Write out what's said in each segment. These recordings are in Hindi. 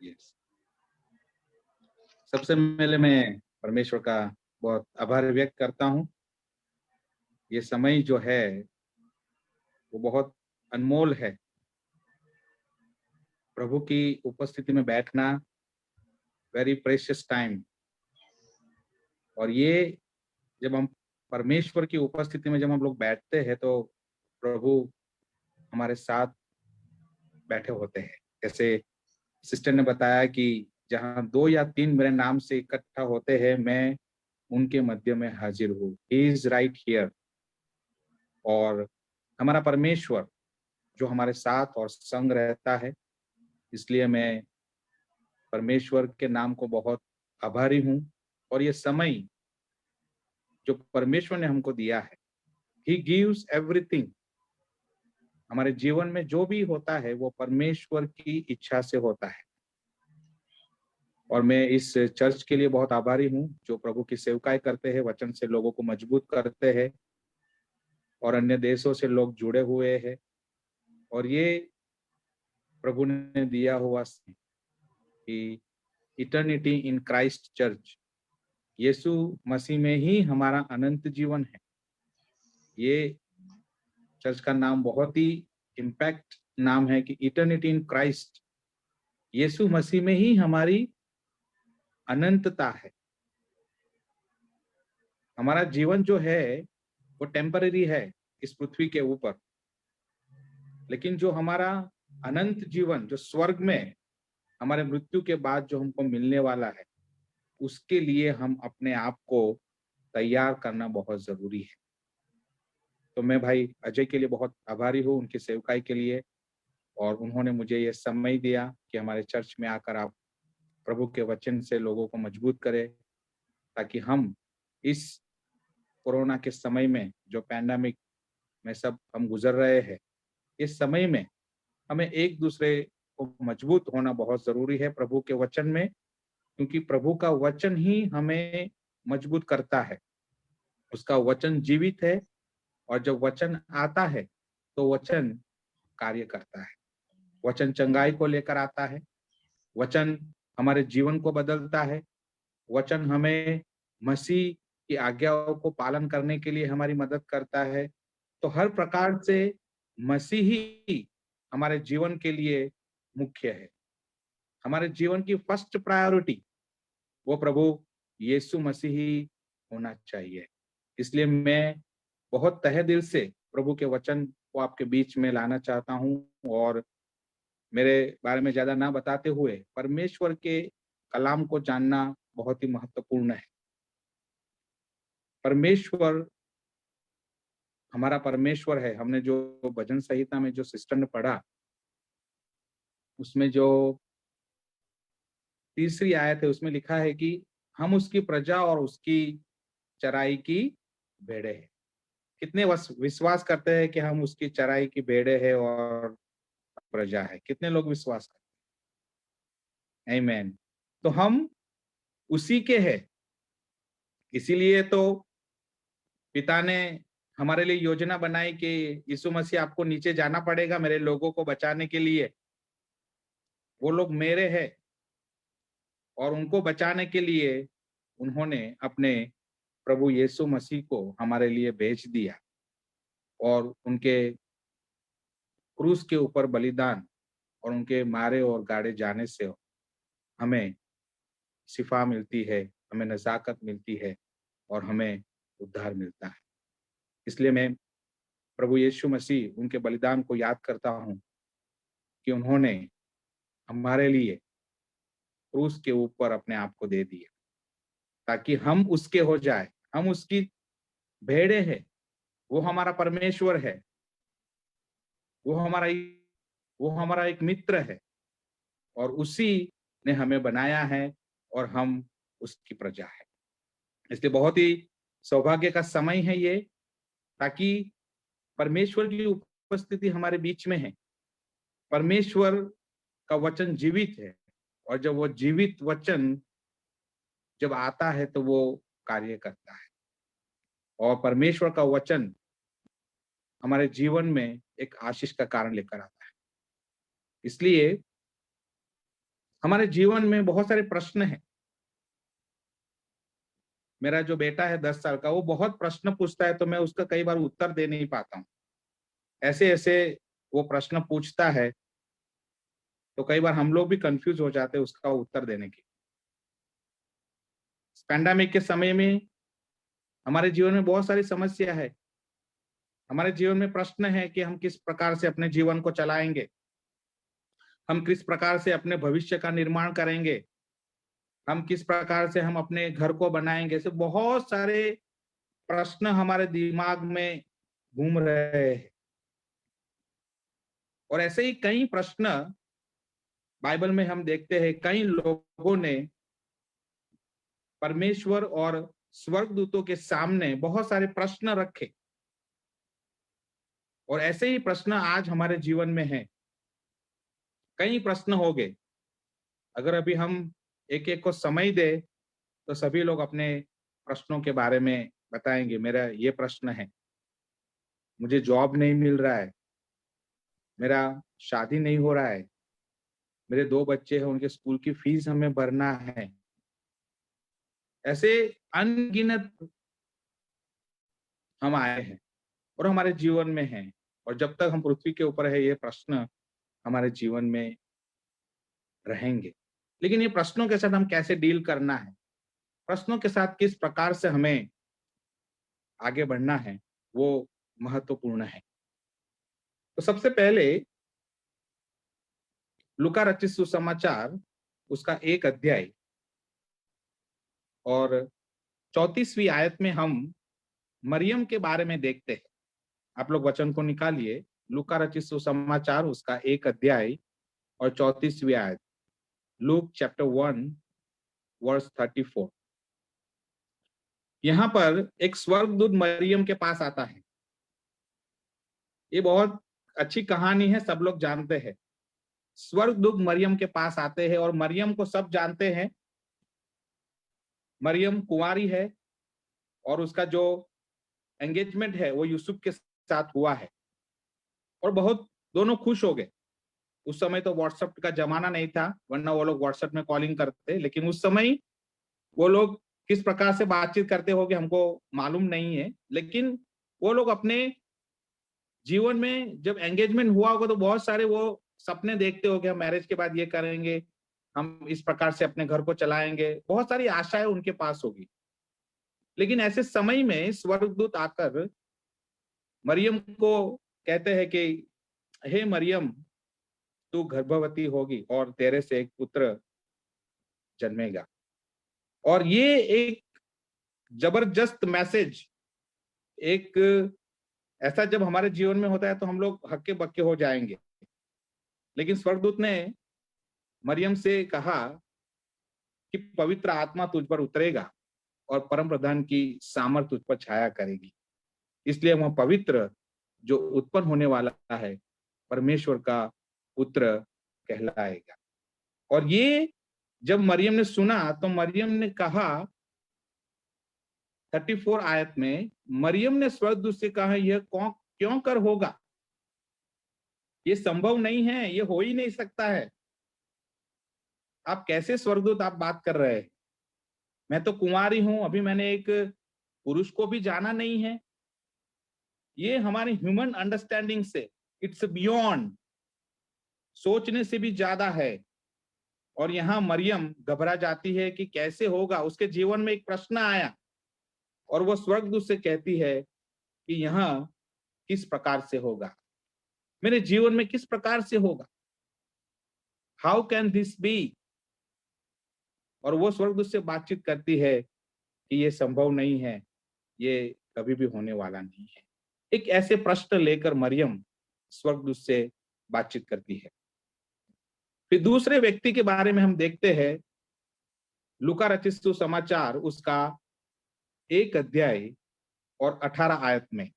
यस। सबसे पहले मैं परमेश्वर का बहुत आभार व्यक्त करता हूँ। ये समय जो है वो बहुत अनमोल है। प्रभु की उपस्थिति में बैठना वेरी प्रेशियस टाइम। और ये जब हम परमेश्वर की उपस्थिति में जब हम लोग बैठते हैं तो प्रभु हमारे साथ बैठे होते हैं। जैसे सिस्टर ने बताया कि जहाँ 2 या 3 मेरे नाम से इकट्ठा होते हैं, मैं उनके मध्य में हाजिर हूँ। He is right here. और हमारा परमेश्वर जो हमारे साथ और संग रहता है, इसलिए मैं परमेश्वर के नाम को बहुत आभारी हूँ। और ये समय जो परमेश्वर ने हमको दिया है, ही गिव्स एवरीथिंग। हमारे जीवन में जो भी होता है वो परमेश्वर की इच्छा से होता है। और मैं इस चर्च के लिए बहुत आभारी हूँ जो प्रभु की सेवकाई करते हैं, वचन से लोगों को मजबूत करते हैं और अन्य देशों से लोग जुड़े हुए हैं। और ये प्रभु ने दिया हुआ कि इटर्निटी इन क्राइस्ट चर्च, यीशु मसीह में ही हमारा अनंत जीवन है। ये चर्च का नाम बहुत ही इम्पैक्ट नाम है कि इटर्निटी इन क्राइस्ट, यीशु मसीह में ही हमारी अनंतता है। हमारा जीवन जो है वो टेम्पररी है इस पृथ्वी के ऊपर, लेकिन जो हमारा अनंत जीवन जो स्वर्ग में हमारे मृत्यु के बाद जो हमको मिलने वाला है, उसके लिए हम अपने आप को तैयार करना बहुत जरूरी है। तो मैं भाई अजय के लिए बहुत आभारी हूँ, उनकी सेवकाई के लिए। और उन्होंने मुझे ये समय दिया कि हमारे चर्च में आकर आप प्रभु के वचन से लोगों को मजबूत करें, ताकि हम इस कोरोना के समय में जो पैंडेमिक में सब हम गुजर रहे हैं, इस समय में हमें एक दूसरे को मजबूत होना बहुत जरूरी है प्रभु के वचन में, क्योंकि प्रभु का वचन ही हमें मजबूत करता है। उसका वचन जीवित है और जब वचन आता है तो वचन कार्य करता है। वचन चंगाई को लेकर आता है, वचन हमारे जीवन को बदलता है, वचन हमें मसीह की आज्ञाओं को पालन करने के लिए हमारी मदद करता है। तो हर प्रकार से मसीह ही हमारे जीवन के लिए मुख्य है। हमारे जीवन की फर्स्ट प्रायोरिटी वो प्रभु यीशु मसीह ही होना चाहिए। इसलिए मैं बहुत तहे दिल से प्रभु के वचन को आपके बीच में लाना चाहता हूँ। और मेरे बारे में ज्यादा ना बताते हुए परमेश्वर के कलाम को जानना बहुत ही महत्वपूर्ण है। परमेश्वर हमारा परमेश्वर है। हमने जो भजन संहिता में जो सिस्टर ने पढ़ा, उसमें जो तीसरी आयत है उसमें लिखा है कि हम उसकी प्रजा और उसकी चराई की भेड़े हैं। कितने विश्वास करते हैं कि हम उसकी चराई की भेड़े हैं और प्रजा है? कितने लोग विश्वास करते हैं? आमीन। तो हम उसी के हैं। इसीलिए तो पिता ने हमारे लिए योजना बनाई कि यीशु मसीह आपको नीचे जाना पड़ेगा मेरे लोगों को बचाने के लिए। वो लोग मेरे हैं और उनको बचाने के लिए उन्होंने अपने प्रभु यीशु मसीह को हमारे लिए भेज दिया। और उनके क्रूस के ऊपर बलिदान और उनके मारे और गाड़े जाने से हमें शिफा मिलती है, हमें नजाकत मिलती है और हमें उद्धार मिलता है। इसलिए मैं प्रभु यीशु मसीह उनके बलिदान को याद करता हूँ कि उन्होंने हमारे लिए क्रूस के ऊपर अपने आप को दे दिया ताकि हम उसके हो जाए। हम उसकी भेड़े हैं। वो हमारा परमेश्वर है। वो हमारा वो हमारा एक मित्र है और उसी ने हमें बनाया है और हम उसकी प्रजा है। इसलिए बहुत ही सौभाग्य का समय है ये, ताकि परमेश्वर की उपस्थिति हमारे बीच में है। परमेश्वर का वचन जीवित है और जब वो जीवित वचन जब आता है तो वो कार्य करता है। और परमेश्वर का वचन हमारे जीवन में एक आशीष का कारण लेकर आता है। इसलिए हमारे जीवन में बहुत सारे प्रश्न हैं। मेरा जो बेटा है 10 साल का, वो बहुत प्रश्न पूछता है, तो मैं उसका कई बार उत्तर दे नहीं पाता हूँ। ऐसे ऐसे वो प्रश्न पूछता है, तो कई बार हम लोग भी कंफ्यूज हो जाते हैं उसका उत्तर देने के। पैंडेमिक के समय में हमारे जीवन में बहुत सारी समस्या है। हमारे जीवन में प्रश्न है कि हम किस प्रकार से अपने जीवन को चलाएंगे, हम किस प्रकार से अपने भविष्य का निर्माण करेंगे, हम किस प्रकार से हम अपने घर को बनाएंगे। ऐसे बहुत सारे प्रश्न हमारे दिमाग में घूम रहे हैं। और ऐसे ही कई प्रश्न बाइबल में हम देखते हैं, कई लोगों ने परमेश्वर और स्वर्गदूतों के सामने बहुत सारे प्रश्न रखे, और ऐसे ही प्रश्न आज हमारे जीवन में हैं। कई प्रश्न हो गए। अगर अभी हम एक एक को समय दे, तो सभी लोग अपने प्रश्नों के बारे में बताएंगे। मेरा ये प्रश्न है, मुझे जॉब नहीं मिल रहा है, मेरा शादी नहीं हो रहा है, मेरे 2 बच्चे हैं, उनके स्कूल की फीस हमें भरना है। ऐसे अनगिनत हम आए हैं और हमारे जीवन में हैं, और जब तक हम पृथ्वी के ऊपर है, ये प्रश्न हमारे जीवन में रहेंगे। लेकिन ये प्रश्नों के साथ हम कैसे डील करना है, प्रश्नों के साथ किस प्रकार से हमें आगे बढ़ना है, वो महत्वपूर्ण है। तो सबसे पहले लूका रचित सुसमाचार, उसका 1 अध्याय और 34वीं आयत में हम मरियम के बारे में देखते हैं। आप लोग वचन को निकालिए, लूका रचित सुसमाचार, उसका 1 अध्याय और 34वीं आयत। Luke chapter 1 verse 34। यहाँ पर एक स्वर्गदूत मरियम के पास आता है। ये बहुत अच्छी कहानी है, सब लोग जानते हैं। स्वर्गदूत मरियम के पास आते हैं, और मरियम को सब जानते हैं। मरियम कुंवारी है, और उसका जो एंगेजमेंट है वो यूसुफ के साथ हुआ है, और बहुत दोनों खुश हो गए। उस समय तो व्हाट्सएप का जमाना नहीं था, वरना वो लोग व्हाट्सएप में कॉलिंग करते, लेकिन उस समय वो लोग किस प्रकार से बातचीत करते होंगे हमको मालूम नहीं है। लेकिन वो लोग अपने जीवन में जब एंगेजमेंट हुआ होगा, तो बहुत सारे वो सपने देखते होंगे, हम मैरिज के बाद ये करेंगे, हम इस प्रकार से अपने घर को चलाएंगे, बहुत सारी आशाएं उनके पास होगी। लेकिन ऐसे समय में स्वर्गदूत आकर मरियम को कहते हैं कि हे मरियम, तू गर्भवती होगी और तेरे से एक पुत्र जन्मेगा। और ये एक जबरदस्त मैसेज, एक ऐसा जब हमारे जीवन में होता है तो हम लोग हक्के बक्के हो जाएंगे। लेकिन स्वर्गदूत ने मरियम से कहा कि पवित्र आत्मा तुझ पर उतरेगा और परम प्रधान की सामर्थ तुझ पर छाया करेगी, इसलिए वह पवित्र जो उत्पन्न होने वाला है परमेश्वर का पुत्र कहलाएगा। और ये जब मरियम ने सुना, तो मरियम ने कहा, 34 आयत में मरियम ने स्वर्गदूत से कहा, यह क्यों कर होगा, ये संभव नहीं है, ये हो ही नहीं सकता है। आप कैसे स्वर्गदूत आप बात कर रहे हैं? मैं तो कुंवारी हूं, अभी मैंने एक पुरुष को भी जाना नहीं है। ये हमारी ह्यूमन अंडरस्टैंडिंग से, इट्स बियॉन्ड, सोचने से भी ज्यादा है। और यहाँ मरियम घबरा जाती है कि कैसे होगा। उसके जीवन में एक प्रश्न आया, और वो स्वर्गदूत से कहती है कि यहाँ किस प्रकार से होगा, मेरे जीवन में किस प्रकार से होगा, हाउ कैन दिस बी। और वो स्वर्गदूत से बातचीत करती है कि ये संभव नहीं है, ये कभी भी होने वाला नहीं है। एक ऐसे प्रश्न लेकर मरियम स्वर्गदूत से बातचीत करती है। फिर दूसरे व्यक्ति के बारे में हम देखते हैं, लूका रचित सुसमाचार, उसका 1 अध्याय और 18 आयत में।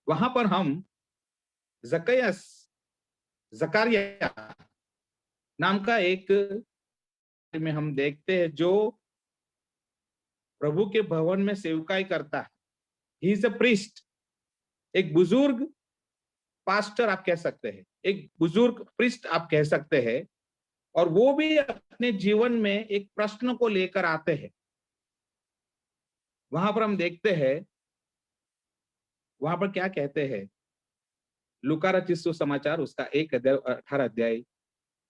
वहां पर हम जकरिया नाम का एक में हम देखते हैं, जो प्रभु के भवन में सेवकाई करता है। ही इज अ प्रीस्ट, एक बुजुर्ग पास्टर आप कह सकते हैं, एक बुजुर्ग प्रीस्ट आप कह सकते हैं। और वो भी अपने जीवन में एक प्रश्न को लेकर आते हैं। वहां पर हम देखते हैं, वहां पर क्या कहते हैं, लूका रचित सुसमाचार उसका 1 अध्याय 18 अध्याय,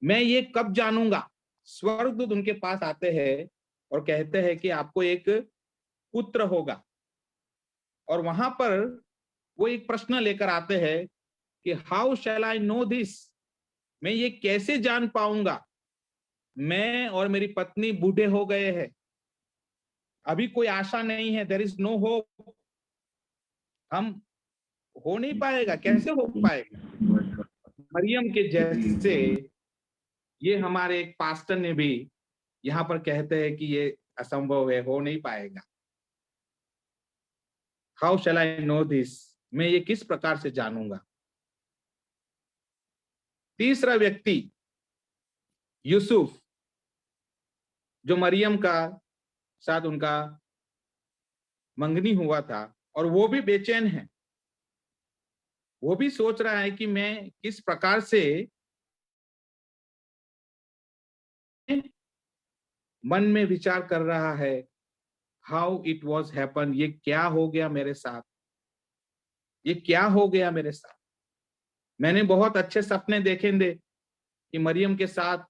मैं ये कब जानूंगा। स्वर्गदूत उनके पास आते हैं और कहते हैं कि आपको एक पुत्र होगा। और वहां पर वो एक प्रश्न लेकर आते हैं कि how shell I know this, मैं ये कैसे जान पाऊंगा, मैं और मेरी पत्नी बूढ़े हो गए हैं, अभी कोई आशा नहीं है, देयर इज नो होप, हम हो नहीं पाएगा, कैसे हो पाएगा। मरियम के जैसे ये हमारे एक पास्टर ने भी यहाँ पर कहते हैं कि ये असंभव है, हो नहीं पाएगा। How shell I know this, मैं ये किस प्रकार से जानूंगा। तीसरा व्यक्ति यूसुफ, जो मरियम का साथ उनका मंगनी हुआ था, और वो भी बेचैन है। वो भी सोच रहा है कि मैं किस प्रकार से, मन में विचार कर रहा है, हाउ इट वॉज हैपन, ये क्या हो गया मेरे साथ, ये क्या हो गया मेरे साथ। मैंने बहुत अच्छे सपने देखे थे कि मरियम के साथ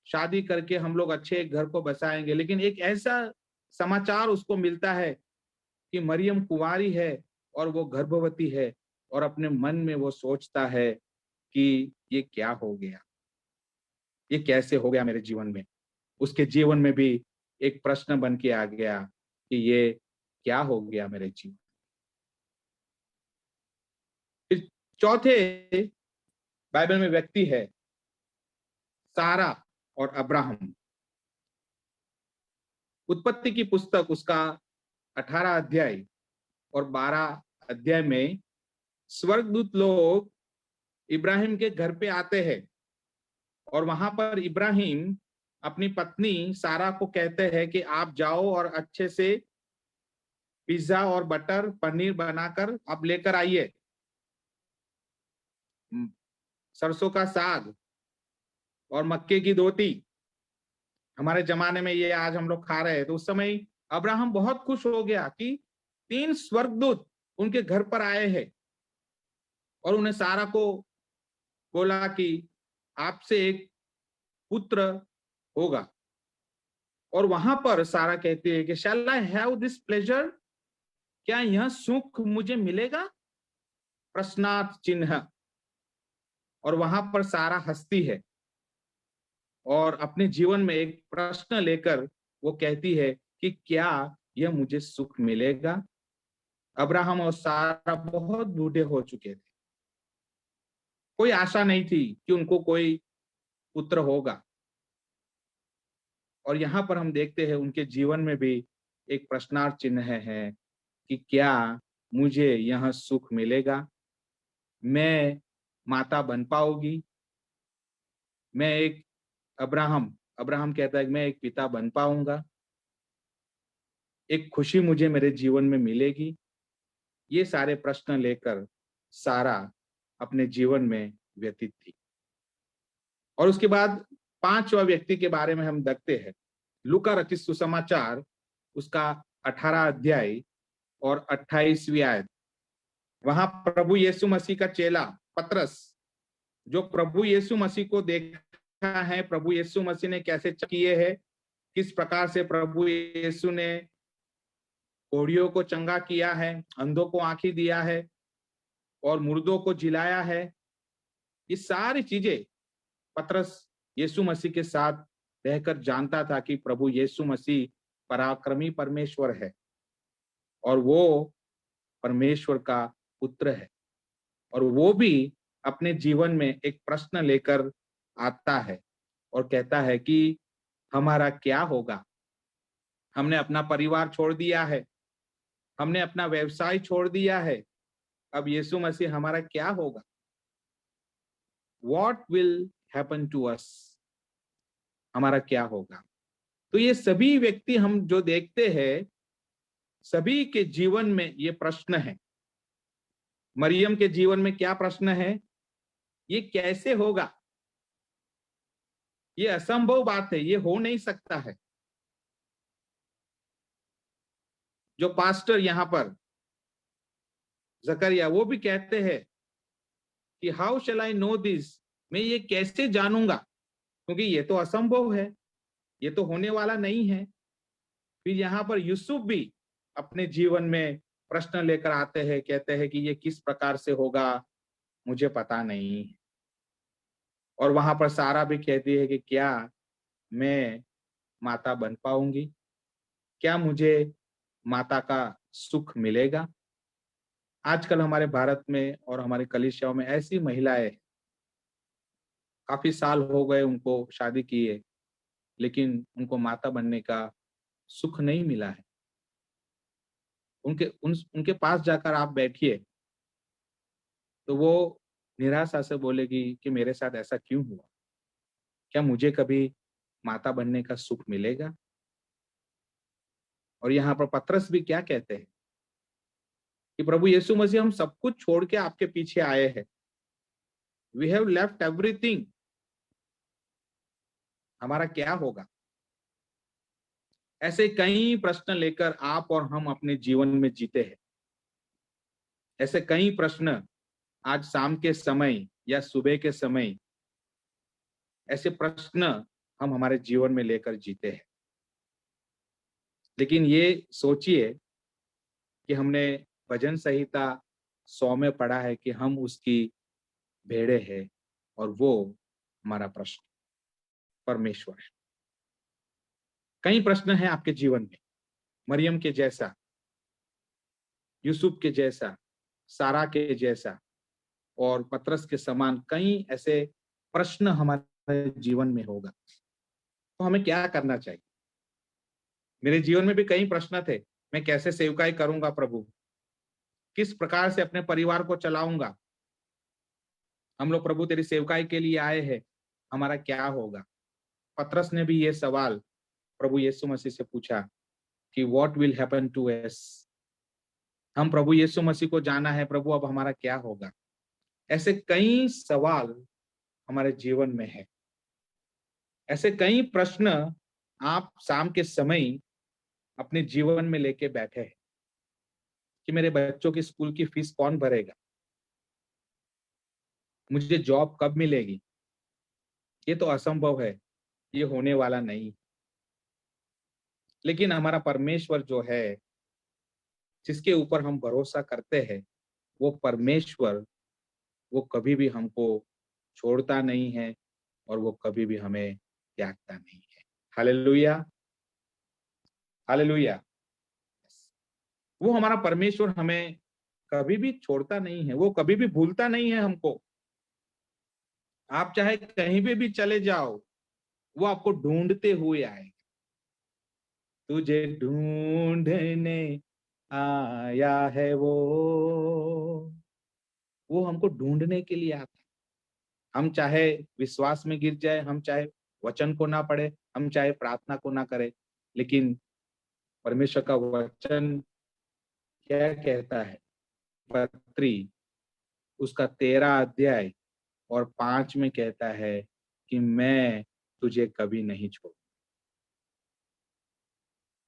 शादी करके हम लोग अच्छे एक घर को बसाएंगे, लेकिन एक ऐसा समाचार उसको मिलता है कि मरियम कुंवारी है और वो गर्भवती है, और अपने मन में वो सोचता है कि ये क्या हो गया, ये कैसे हो गया मेरे जीवन में। उसके जीवन में भी एक प्रश्न बन के आ गया कि ये क्या हो गया मेरे जीवन। फिर चौथे बाइबल में व्यक्ति है सारा और अब्राहम। उत्पत्ति की पुस्तक उसका 18 अध्याय और 12 अध्याय में स्वर्गदूत लोग इब्राहिम के घर पे आते हैं, और वहां पर इब्राहिम अपनी पत्नी सारा को कहते हैं कि आप जाओ और अच्छे से पिज्जा और बटर पनीर बनाकर आप लेकर आइए, सरसों का साग और मक्के की रोटी। हमारे जमाने में ये आज हम लोग खा रहे हैं। तो उस समय अब्राहम बहुत खुश हो गया कि 3 स्वर्गदूत उनके घर पर आए हैं, और उन्हें सारा को बोला कि आपसे एक पुत्र होगा। और वहां पर सारा कहती है कि शैल आई हैव दिस प्लेजर, क्या यह सुख मुझे मिलेगा, प्रश्नार्थ चिन्ह। और वहां पर सारा हंसती है और अपने जीवन में एक प्रश्न लेकर वो कहती है कि क्या यह मुझे सुख मिलेगा। अब्राहम और सारा बहुत बूढ़े हो चुके थे, कोई आशा नहीं थी कि उनको कोई पुत्र होगा। और यहाँ पर हम देखते हैं उनके जीवन में भी एक प्रश्नार्थ चिन्ह है कि क्या मुझे यह सुख मिलेगा, मैं माता बन पाऊंगी, मैं एक अब्राहम अब्राहम कहता है कि मैं एक पिता बन पाऊंगा, एक खुशी मुझे मेरे जीवन में मिलेगी। ये सारे प्रश्न लेकर सारा अपने जीवन में व्यतीत थी। और उसके बाद 5वां व्यक्ति के बारे में हम देखते हैं, लूका रचित सुसमाचार उसका 18 अध्याय और 28वीं आयत। वहां प्रभु यीशु मसीह का चेला पतरस, जो प्रभु यीशु मसीह को देखा है, प्रभु यीशु मसीह ने कैसे किए हैं, किस प्रकार से प्रभु यीशु ने कोढ़ियों को चंगा किया है, अंधों को आंखें दिया है और मुर्दों को जिलाया है, ये सारी चीजें पतरस यीशु मसीह के साथ रहकर जानता था कि प्रभु यीशु मसीह पराक्रमी परमेश्वर है और वो परमेश्वर का पुत्र है। और वो भी अपने जीवन में एक प्रश्न लेकर आता है और कहता है कि हमारा क्या होगा। हमने अपना परिवार छोड़ दिया है, हमने अपना व्यवसाय छोड़ दिया है, अब यीशु मसीह हमारा क्या होगा, what will happen to us, हमारा क्या होगा। तो ये सभी व्यक्ति हम जो देखते हैं, सभी के जीवन में ये प्रश्न है। मरियम के जीवन में क्या प्रश्न है, ये कैसे होगा, ये असंभव बात है, ये हो नहीं सकता है। जो पास्टर यहाँ पर जकरिया वो भी कहते हैं कि how shell I know this, मैं ये कैसे जानूंगा, क्योंकि ये तो असंभव है, ये तो होने वाला नहीं है। फिर यहाँ पर यूसुफ भी अपने जीवन में प्रश्न लेकर आते हैं, कहते हैं कि ये किस प्रकार से होगा, मुझे पता नहीं। और वहां पर सारा भी कहती है कि क्या मैं माता बन पाऊंगी, क्या मुझे माता का सुख मिलेगा। आजकल हमारे भारत में और हमारे कलीसियाओं में ऐसी महिलाएं, काफी साल हो गए उनको शादी किए, लेकिन उनको माता बनने का सुख नहीं मिला है। उनके पास जाकर आप बैठिए तो वो निराशा से बोलेगी कि मेरे साथ ऐसा क्यों हुआ, क्या मुझे कभी माता बनने का सुख मिलेगा। और यहाँ पर पतरस भी क्या कहते हैं कि प्रभु यीशु मसीह, हम सब कुछ छोड़ के आपके पीछे आए हैं, वी हैव लेफ्ट एवरीथिंग, हमारा क्या होगा। ऐसे कई प्रश्न लेकर आप और हम अपने जीवन में जीते हैं। ऐसे कई प्रश्न आज शाम के समय या सुबह के समय, ऐसे प्रश्न हम हमारे जीवन में लेकर जीते हैं। लेकिन ये सोचिए कि हमने भजन संहिता 100 में पढ़ा है कि हम उसकी भेड़े हैं और वो हमारा प्रश्न परमेश्वर है। कई प्रश्न हैं आपके जीवन में, मरियम के जैसा, यूसुफ के जैसा, सारा के जैसा और पतरस के समान कई ऐसे प्रश्न हमारे जीवन में होगा। तो हमें क्या करना चाहिए। मेरे जीवन में भी कई प्रश्न थे, मैं कैसे सेवकाई करूंगा प्रभु, किस प्रकार से अपने परिवार को चलाऊंगा, हम लोग प्रभु तेरी सेवकाई के लिए आए हैं, हमारा क्या होगा। पतरस ने भी ये सवाल प्रभु यीशु मसीह से पूछा कि what will happen to us, हम प्रभु यीशु मसीह को जाना है, प्रभु अब हमारा क्या होगा। ऐसे कई सवाल हमारे जीवन में है, ऐसे कई प्रश्न आप शाम के समय अपने जीवन में लेके बैठे हैं कि मेरे बच्चों की स्कूल की फीस कौन भरेगा, मुझे जॉब कब मिलेगी, ये तो असंभव है, ये होने वाला नहीं। लेकिन हमारा परमेश्वर जो है, जिसके ऊपर हम भरोसा करते हैं, वो परमेश्वर, वो कभी भी हमको छोड़ता नहीं है और वो कभी भी हमें त्यागता नहीं है। Hallelujah, hallelujah. वो हमारा परमेश्वर हमें कभी भी छोड़ता नहीं है, वो कभी भी भूलता नहीं है हमको। आप चाहे कहीं पे भी चले जाओ, वो आपको ढूंढते हुए आएगा। तुझे ढूंढने आया है वो हमको ढूंढने के लिए आता है। हम चाहे विश्वास में गिर जाए, हम चाहे वचन को ना पढ़े, हम चाहे प्रार्थना को ना करें, लेकिन परमेश्वर का वचन क्या कहता है, पत्री उसका 13 अध्याय और 5 में कहता है कि मैं तुझे कभी नहीं छोड़।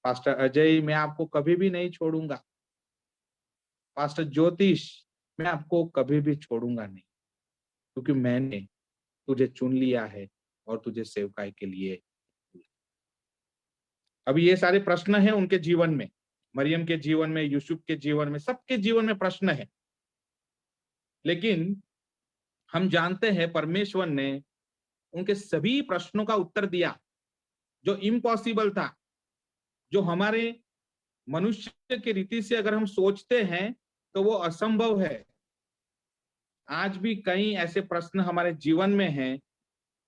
पास्टर अजय, मैं आपको कभी भी नहीं छोड़ूंगा। पास्टर ज्योतिष, मैं आपको कभी भी छोड़ूंगा नहीं, क्योंकि मैंने तुझे चुन लिया है और तुझे सेवकाई के लिए। अभी ये सारे प्रश्न हैं उनके जीवन में, मरियम के जीवन में, यूसुफ के जीवन में, सबके जीवन में प्रश्न है। लेकिन हम जानते हैं परमेश्वर ने उनके सभी प्रश्नों का उत्तर दिया। जो इम्पॉसिबल था, जो हमारे मनुष्य की रीति से अगर हम सोचते हैं तो वो असंभव है। आज भी कई ऐसे प्रश्न हमारे जीवन में हैं,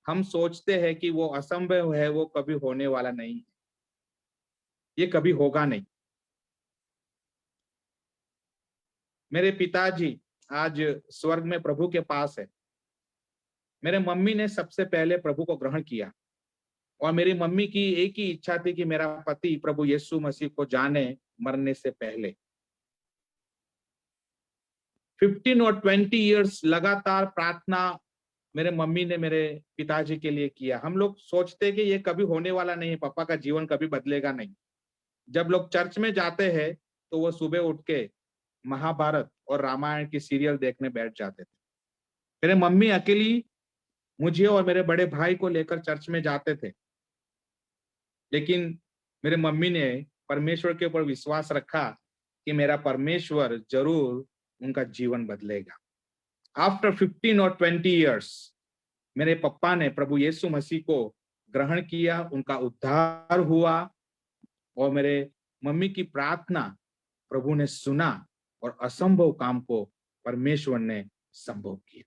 हम सोचते हैं कि वो असंभव है, वो कभी होने वाला नहीं है, ये कभी होगा नहीं। मेरे पिताजी आज स्वर्ग में प्रभु के पास है। मेरे मम्मी ने सबसे पहले प्रभु को ग्रहण किया और मेरी मम्मी की एक ही इच्छा थी कि मेरा पति प्रभु यीशु मसीह को जाने मरने से पहले। 15 और 20 इयर्स लगातार प्रार्थना मेरे मम्मी ने मेरे पिताजी के लिए किया। हम लोग सोचते कि ये कभी होने वाला नहीं है, पापा का जीवन कभी बदलेगा नहीं। जब लोग चर्च में जाते हैं तो वो सुबह उठ के महाभारत और रामायण की सीरियल देखने बैठ जाते थे। मेरे मम्मी अकेली मुझे और मेरे बड़े भाई को लेकर चर्च में जाते थे, लेकिन मेरे मम्मी ने परमेश्वर के ऊपर विश्वास रखा कि मेरा परमेश्वर जरूर उनका जीवन बदलेगा। आफ्टर 15 और 20 इयर्स मेरे पापा ने प्रभु यीशु मसीह को ग्रहण किया, उनका उद्धार हुआ और मेरे मम्मी की प्रार्थना प्रभु ने सुना और असंभव काम को परमेश्वर ने संभव किया।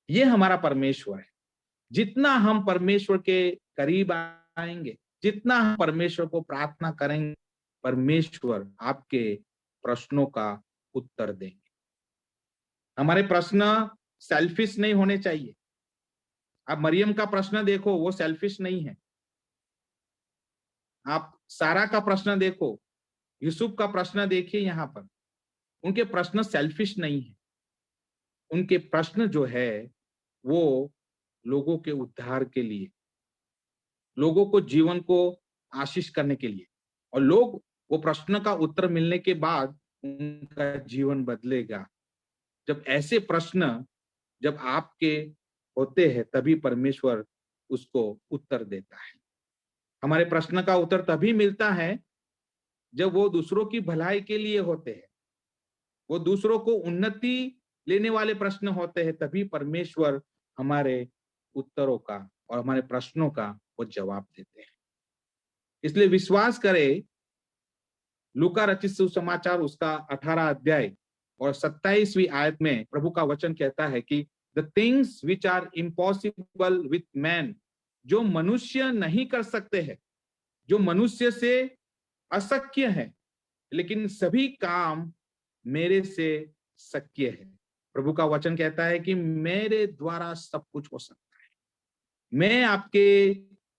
ये हमारा परमेश्वर है। जितना हम परमेश्वर के करीब आएंगे, जितना हम परमेश्वर को प्रार्थना करेंगे, परमेश्वर आपके प्रश्नों का उत्तर देंगे। हमारे प्रश्न सेल्फिश नहीं होने चाहिए। आप मरियम का प्रश्न देखो, वो सेल्फिश नहीं है। आप सारा का प्रश्न देखो, यूसुफ का प्रश्न देखिए, यहाँ पर उनके प्रश्न सेल्फिश नहीं है। उनके प्रश्न जो है वो लोगों के उद्धार के लिए, लोगों को जीवन को आशीष करने के लिए, और लोग वो प्रश्न का उत्तर मिलने के बाद उनका जीवन बदलेगा। जब ऐसे प्रश्न जब आपके होते हैं तभी परमेश्वर उसको उत्तर देता है। हमारे प्रश्न का उत्तर तभी मिलता है जब वो दूसरों की भलाई के लिए होते हैं, वो दूसरों को उन्नति लेने वाले प्रश्न होते हैं, तभी परमेश्वर हमारे उत्तरों का और हमारे प्रश्नों का वो जवाब देते हैं। इसलिए विश्वास करें, लूका रचित सुसमाचार उसका 18 अध्याय और 27वीं आयत में प्रभु का वचन कहता है कि the things which are impossible with man, जो मनुष्य नहीं कर सकते हैं, जो मनुष्य से अशक्य है, लेकिन सभी काम मेरे से शक्य है। प्रभु का वचन कहता है कि मेरे द्वारा सब कुछ हो सकता है। मैं आपके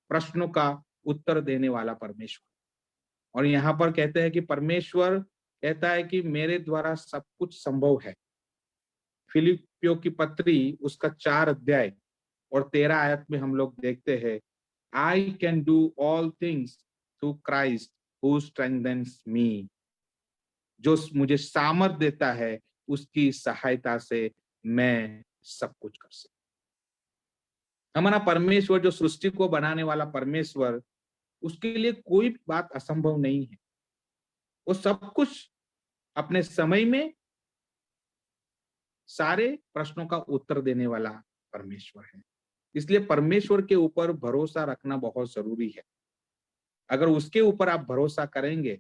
प्रश्नों का उत्तर देने वाला परमेश्वर। और यहाँ पर कहते हैं कि परमेश्वर कहता है कि मेरे द्वारा सब कुछ संभव है। फिलिपियों की पत्री उसका 4 अध्याय और 13 आयत में हम लोग देखते हैं, I can do all things through Christ who strengthens me, जो मुझे सामर्थ देता है उसकी सहायता से मैं सब कुछ कर सकता। हमारा परमेश्वर जो सृष्टि को बनाने वाला परमेश्वर, उसके लिए कोई बात असंभव नहीं है। वो सब कुछ अपने समय में सारे प्रश्नों का उत्तर देने वाला परमेश्वर है। इसलिए परमेश्वर के ऊपर भरोसा रखना बहुत जरूरी है। अगर उसके ऊपर आप भरोसा करेंगे,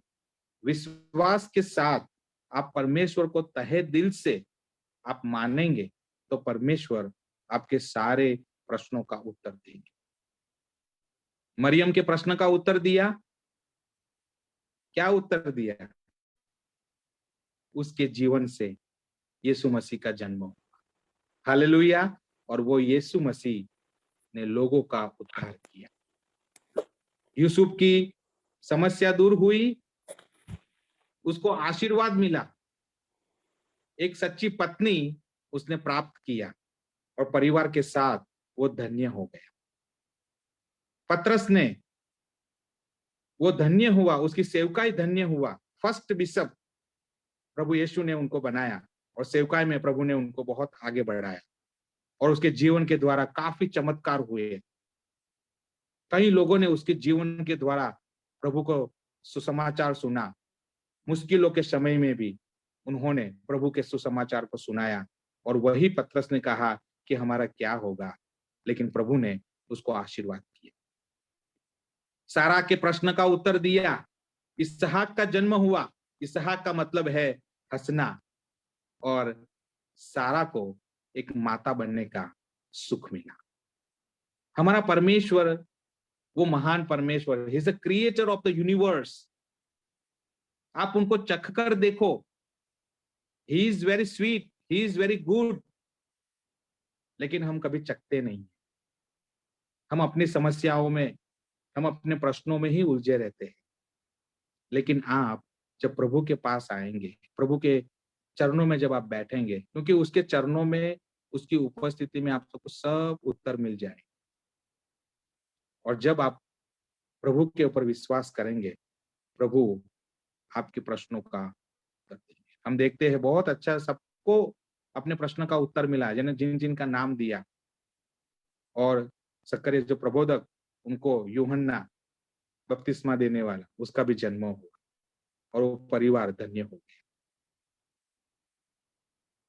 विश्वास के साथ आप परमेश्वर को तहे दिल से आप मानेंगे, तो परमेश्वर आपके सारे प्रश्नों का उत्तर देंगे। मरियम के प्रश्न का उत्तर दिया, क्या उत्तर दिया? उसके जीवन से यीशु मसीह का जन्म हुआ। हालेलुया। और वो यीशु मसीह ने लोगों का उद्धार किया। यूसुफ की समस्या दूर हुई, उसको आशीर्वाद मिला, एक सच्ची पत्नी उसने प्राप्त किया और परिवार के साथ वो धन्य हो गया। पतरस ने वो धन्य हुआ, उसकी सेवकाई धन्य हुआ। फर्स्ट बिशप प्रभु यीशु ने उनको बनाया और सेवकाई में प्रभु ने उनको बहुत आगे बढ़ाया और उसके जीवन के द्वारा काफी चमत्कार हुए। कई लोगों ने उसके जीवन के द्वारा प्रभु को सुसमाचार सुना। मुश्किलों के समय में भी उन्होंने प्रभु के सुसमाचार को सुनाया और वही पतरस ने कहा कि हमारा क्या होगा, लेकिन प्रभु ने उसको आशीर्वाद किया। सारा के प्रश्न का उत्तर दिया, इसहाक का जन्म हुआ। इसहाक का मतलब है हंसना, और सारा को एक माता बनने का सुख मिला। हमारा परमेश्वर वो महान परमेश्वर, he is the creator of the universe. आप उनको चख कर देखो, he is very sweet, he is very good, लेकिन हम कभी चखते नहीं। हम अपनी समस्याओं में, हम अपने प्रश्नों में ही उलझे रहते हैं। लेकिन आप जब प्रभु के पास आएंगे, प्रभु के चरणों में जब आप बैठेंगे, क्योंकि उसके चरणों में उसकी उपस्थिति में आप सबको सब उत्तर मिल जाए। और जब आप प्रभु के ऊपर विश्वास करेंगे, प्रभु आपके प्रश्नों का उत्तर देंगे। हम देखते हैं बहुत अच्छा सबको अपने प्रश्न का उत्तर मिला, जिन जिन का नाम दिया। और जकरिया जो प्रबोधक, उनको यूहन्ना बपतिस्मा देने वाला, उसका भी जन्म हुआ और वो परिवार धन्य हो गया।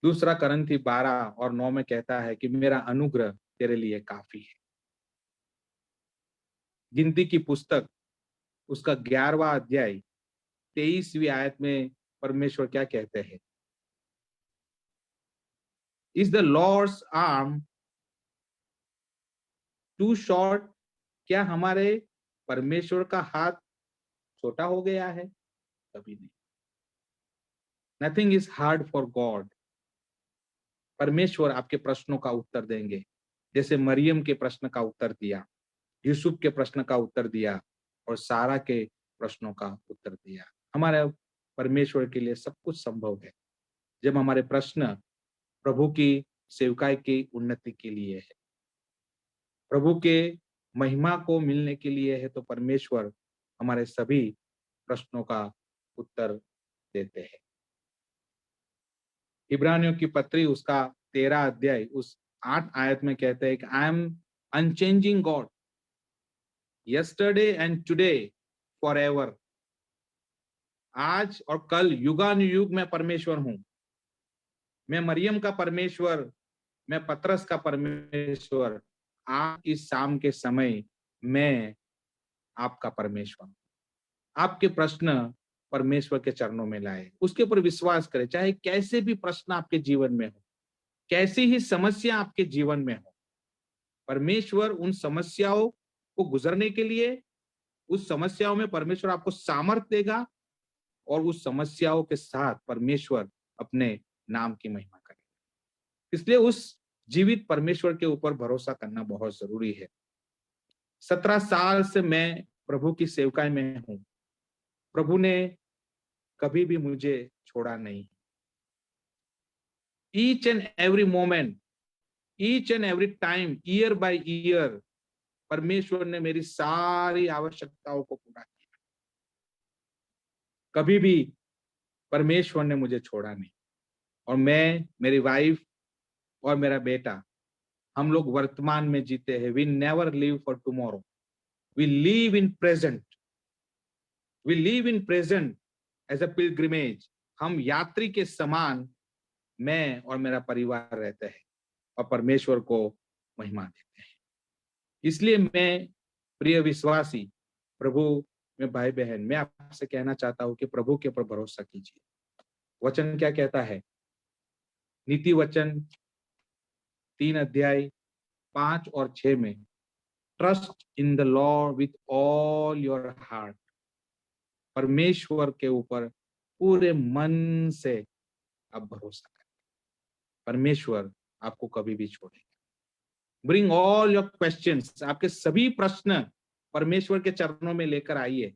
दूसरा करंथी 12 और 9 में कहता है कि मेरा अनुग्रह तेरे लिए काफी है। गिनती की पुस्तक उसका 11वां अध्याय 23वीं आयत में परमेश्वर क्या कहते हैं? Is the Lord's arm too short? क्या हमारे परमेश्वर का हाथ छोटा हो गया है? कभी नहीं। Nothing is hard for God. परमेश्वर आपके प्रश्नों का उत्तर देंगे, जैसे मरियम के प्रश्न का उत्तर दिया, यूसुफ के प्रश्न का उत्तर दिया और सारा के प्रश्नों का उत्तर दिया। हमारे परमेश्वर के लिए सब कुछ संभव है जब हमारे प्रश्न प्रभु की सेवकाई की उन्नति के लिए है, प्रभु के महिमा को मिलने के लिए है, तो परमेश्वर हमारे सभी प्रश्नों का उत्तर देते हैं। इब्रानियों की पत्री उसका 13 अध्याय उस 8 आयत में कहते हैं कि I am unchanging God, yesterday and today for ever. आज और कल युगानुयुग में परमेश्वर हूं। मैं मरियम का परमेश्वर, मैं पतरस का परमेश्वर, आज इस शाम के समय मैं आपका परमेश्वर। आपके प्रश्न परमेश्वर के चरणों में लाए, उसके ऊपर विश्वास करें। चाहे कैसे भी प्रश्न आपके जीवन में हो, कैसी ही समस्या आपके जीवन में हो, परमेश्वर उन समस्याओं को गुजरने के लिए, उस समस्याओं में परमेश्वर आपको सामर्थ देगा और उस समस्याओं के साथ परमेश्वर अपने नाम की महिमा करेगा। इसलिए उस जीवित परमेश्वर के ऊपर भरोसा करना बहुत जरूरी है। 17 साल से मैं प्रभु की सेवकाई में हूं। प्रभु ने कभी भी मुझे छोड़ा नहीं। Each and every moment, each and every time, year by year, परमेश्वर ने मेरी सारी आवश्यकताओं को पूरा किया। कभी भी परमेश्वर ने मुझे छोड़ा नहीं। और मैं, मेरी वाइफ और मेरा बेटा, हम लोग वर्तमान में जीते हैं। We never live for tomorrow, we live in present. We live in present as a pilgrimage. हम यात्री के समान मैं और मेरा परिवार रहते हैं और परमेश्वर को महिमा देते हैं। इसलिए मैं, प्रिय विश्वासी, प्रभु में भाई बहन, मैं आपसे कहना चाहता हूं कि प्रभु के ऊपर भरोसा कीजिए। वचन क्या कहता है? नीति वचन 3 अध्याय 5 और 6 में, trust in the Lord with all your heart. परमेश्वर के ऊपर पूरे मन से आप भरोसा करें, परमेश्वर आपको कभी भी छोड़ेगा। ब्रिंग ऑल योर क्वेश्चंस, आपके सभी प्रश्न परमेश्वर के चरणों में लेकर आइए।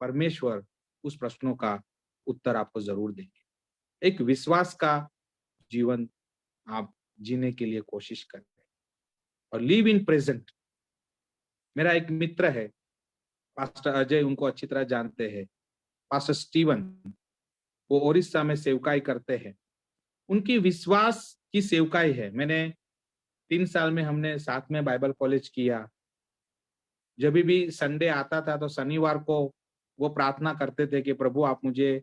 परमेश्वर उस प्रश्नों का उत्तर आपको जरूर देंगे। एक विश्वास का जीवन आप जीने के लिए कोशिश करें और लिव इन प्रेजेंट। मेरा एक मित्र है, पास्टर अजय, उनको अच्छी तरह जानते हैं। पास्टर स्टीवन, वो ओडिशा में सेवकाई करते हैं। उनकी विश्वास की सेवकाई है। मैंने 3 साल में हमने साथ में बाइबल कॉलेज किया। जब भी संडे आता था तो शनिवार को वो प्रार्थना करते थे कि प्रभु आप मुझे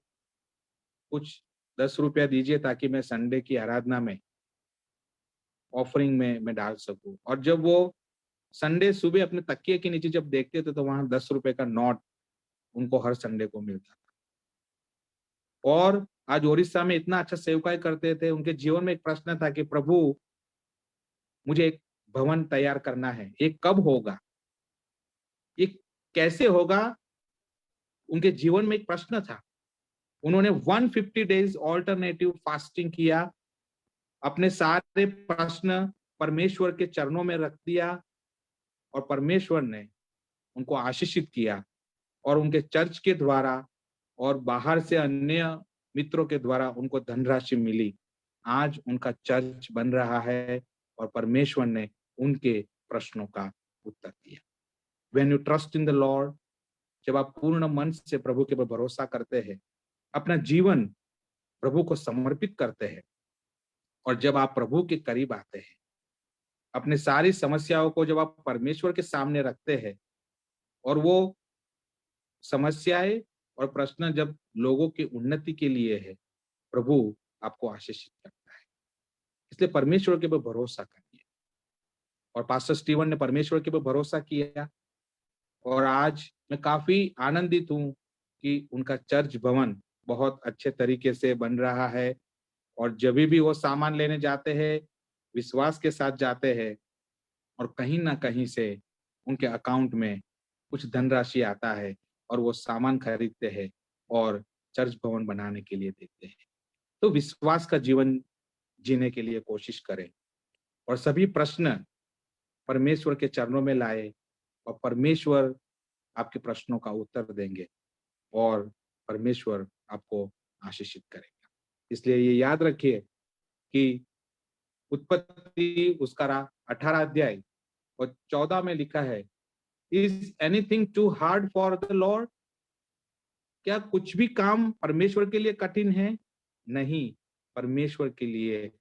कुछ 10 रुपया दीजिए ताकि मैं संडे की आराधना में, ऑफरिंग में मैं डाल सकूं। और जब वो संडे सुबह अपने तकिए के नीचे जब देखते थे तो वहां 10 रुपए का नोट उनको हर संडे को मिलता था। और आज ओडिशा में इतना अच्छा सेवकाई करते थे। उनके जीवन में एक प्रश्न था कि प्रभु मुझे एक भवन तैयार करना है, ये कब होगा, ये कैसे होगा? उनके जीवन में एक प्रश्न था। उन्होंने 150 डेज ऑल्टरनेटिव फास्टिंग किया, अपने सारे प्रश्न परमेश्वर के चरणों में रख दिया और परमेश्वर ने उनको आशीषित किया। और उनके चर्च के द्वारा और बाहर से अन्य मित्रों के द्वारा उनको धनराशि मिली आज उनका चर्च बन रहा है और परमेश्वर ने उनके प्रश्नों का उत्तर दिया। When you trust in the Lord, जब आप पूर्ण मन से प्रभु के ऊपर भरोसा करते हैं, अपना जीवन प्रभु को समर्पित करते हैं, और जब आप प्रभु के करीब आते हैं, अपनी सारी समस्याओं को जब आप परमेश्वर के सामने रखते हैं, और वो समस्याएं और प्रश्न जब लोगों की उन्नति के लिए है, प्रभु आपको आशीषित करता है। इसलिए परमेश्वर के ऊपर भरोसा करिए। और पास्टर स्टीवन ने परमेश्वर के ऊपर भरोसा किया, और आज मैं काफी आनंदित हूं कि उनका चर्च भवन बहुत अच्छे तरीके से बन रहा है। और जब भी वो सामान लेने जाते हैं, विश्वास के साथ जाते हैं, और कहीं ना कहीं से उनके अकाउंट में कुछ धनराशि आता है, और वो सामान खरीदते हैं और चर्च भवन बनाने के लिए देते हैं। तो विश्वास का जीवन जीने के लिए कोशिश करें, और सभी प्रश्न परमेश्वर के चरणों में लाए, और परमेश्वर आपके प्रश्नों का उत्तर देंगे, और परमेश्वर आपको आशीषित करेगा। इसलिए ये याद रखिए कि उत्पत्ति उसका 18 अध्याय और 14 में लिखा है, is anything too hard for the Lord? क्या कुछ भी काम परमेश्वर के लिए कठिन है? नहीं, परमेश्वर के लिए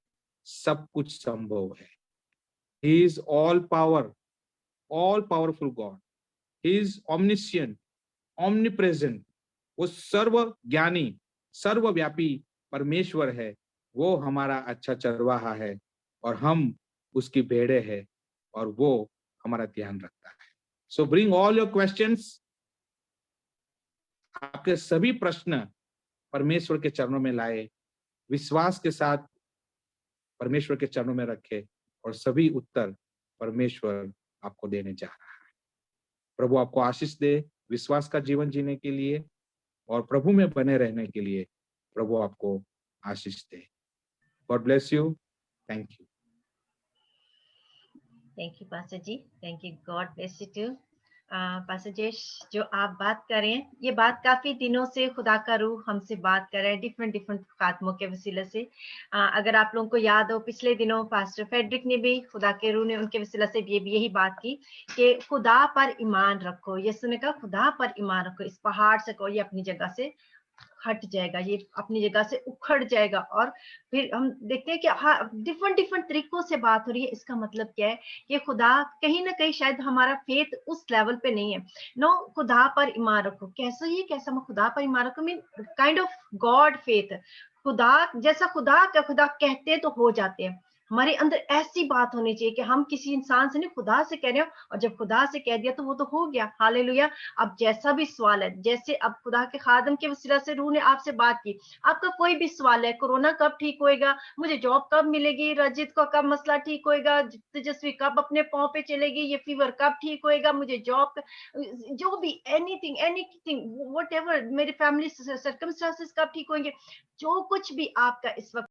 सब कुछ संभव है। He is all powerful God. He is omniscient, omnipresent. वो सर्व ज्ञानी, सर्वव्यापी परमेश्वर है। वो हमारा अच्छा चरवाहा है, और हम उसकी भेड़े हैं, और वो हमारा ध्यान रखता है। So bring all your questions, आपके सभी प्रश्न परमेश्वर के चरणों में लाए, विश्वास के साथ परमेश्वर के चरणों में रखे, और सभी उत्तर परमेश्वर आपको देने जा रहा है। प्रभु आपको आशीष दे विश्वास का जीवन जीने के लिए, और प्रभु में बने रहने के लिए प्रभु आपको आशीष दे। God bless you. Thank you. Thank you pastor ji, thank you, God bless you too. Pastor Jesh, जो आप बात कर रहे हैं, ये बात काफी दिनों से खुदा का रूह हमसे बात कर रहे हैं डिफरेंट खात्मों के वसीले से। अगर आप लोगों को याद हो, पिछले दिनों पास्टर फेडरिक ने भी, खुदा के रूह ने उनके वसीले से भी यही बात की कि खुदा पर ईमान रखो। यीशु ने कहा खुदा पर ईमान रखो, इस पहाड़ से कोई अपनी जगह से हट जाएगा, ये अपनी जगह से उखड़ जाएगा। और फिर हम देखते हैं कि हाँ, डिफरेंट तरीकों से बात हो रही है। इसका मतलब क्या है कि खुदा कहीं ना कहीं शायद हमारा फेथ उस लेवल पे नहीं है। नो, खुदा पर ईमान रखो, कैसा ही कैसा मैं खुदा पर ईमान रखो, mean kind of God faith. खुदा जैसा खुदा कहते तो हो जाते हैं। हमारे अंदर ऐसी बात होनी चाहिए कि हम किसी इंसान से नहीं, खुदा से कह रहे हो, और जब खुदा से कह दिया तो वो तो हो गया। हालेलुया। अब जैसा भी सवाल है, जैसे अब खुदा के खादम के वसीला से रूह ने आपसे बात की, आपका कोई भी सवाल है, कोरोना कब ठीक होएगा, मुझे जॉब कब मिलेगी, रजित का कब मसला ठीक होएगा, तेजस्वी कब अपने पांव पे चलेगी, ये फीवर कब ठीक होएगा, मुझे जॉब, जो भी एनीथिंग व्हाटएवर, मेरे फैमिली सर्कमस्टेंसेस कब ठीक होंगे, जो कुछ भी आपका इस वक्त